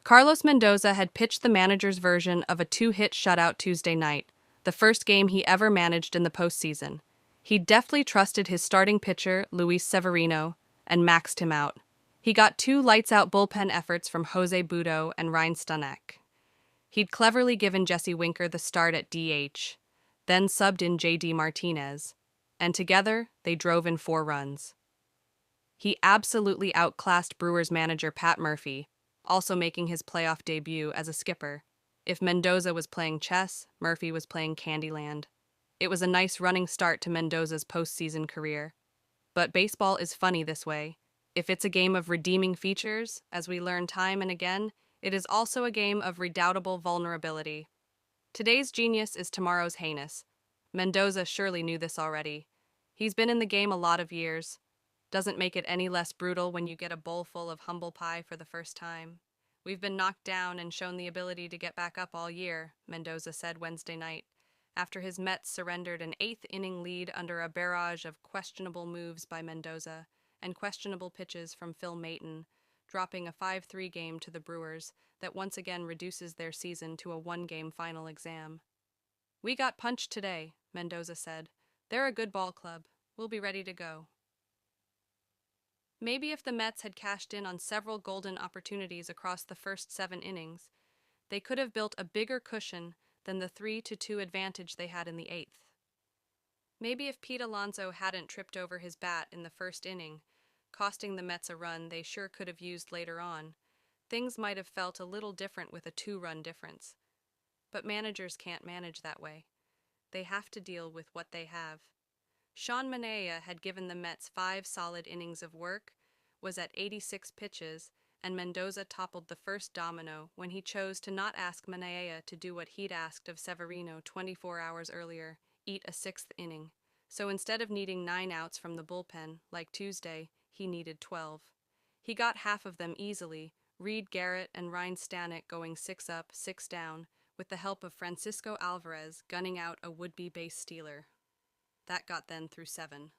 Carlos Mendoza had pitched the manager's version of a two-hit shutout Tuesday night, the first game he ever managed in the postseason. He deftly trusted his starting pitcher, Luis Severino, and maxed him out. He got two lights-out bullpen efforts from Jose Budo and Ryan Stanek. He'd cleverly given Jesse Winker the start at DH, then subbed in J.D. Martinez, and together they drove in 4 runs. He absolutely outclassed Brewers manager Pat Murphy, also making his playoff debut as a skipper. If Mendoza was playing chess, Murphy was playing Candyland. It was a nice running start to Mendoza's postseason career. But baseball is funny this way. If it's a game of redeeming features, as we learn time and again, it is also a game of redoubtable vulnerability. Today's genius is tomorrow's heinous. Mendoza surely knew this already. He's been in the game a lot of years. Doesn't make it any less brutal when you get a bowl full of humble pie for the first time. We've been knocked down and shown the ability to get back up all year, Mendoza said Wednesday night, after his Mets surrendered an eighth-inning lead under a barrage of questionable moves by Mendoza and questionable pitches from Phil Maton, dropping a 5-3 game to the Brewers that once again reduces their season to a one-game final exam. "We got punched today," Mendoza said. "They're a good ball club. We'll be ready to go." Maybe if the Mets had cashed in on several golden opportunities across the first 7 innings, they could have built a bigger cushion than the 3-2 advantage they had in the eighth. Maybe if Pete Alonso hadn't tripped over his bat in the first inning, costing the Mets a run they sure could have used later on, things might have felt a little different with a 2-run difference. But managers can't manage that way. They have to deal with what they have. Sean Manaea had given the Mets 5 solid innings of work, was at 86 pitches, and Mendoza toppled the first domino when he chose to not ask Manaea to do what he'd asked of Severino 24 hours earlier, eat a 6th inning. So instead of needing 9 outs from the bullpen, like Tuesday, he needed 12. He got half of them easily, Reed Garrett and Ryan Stanek going 6 up, 6 down, with the help of Francisco Alvarez gunning out a would-be base stealer. That got them through 7.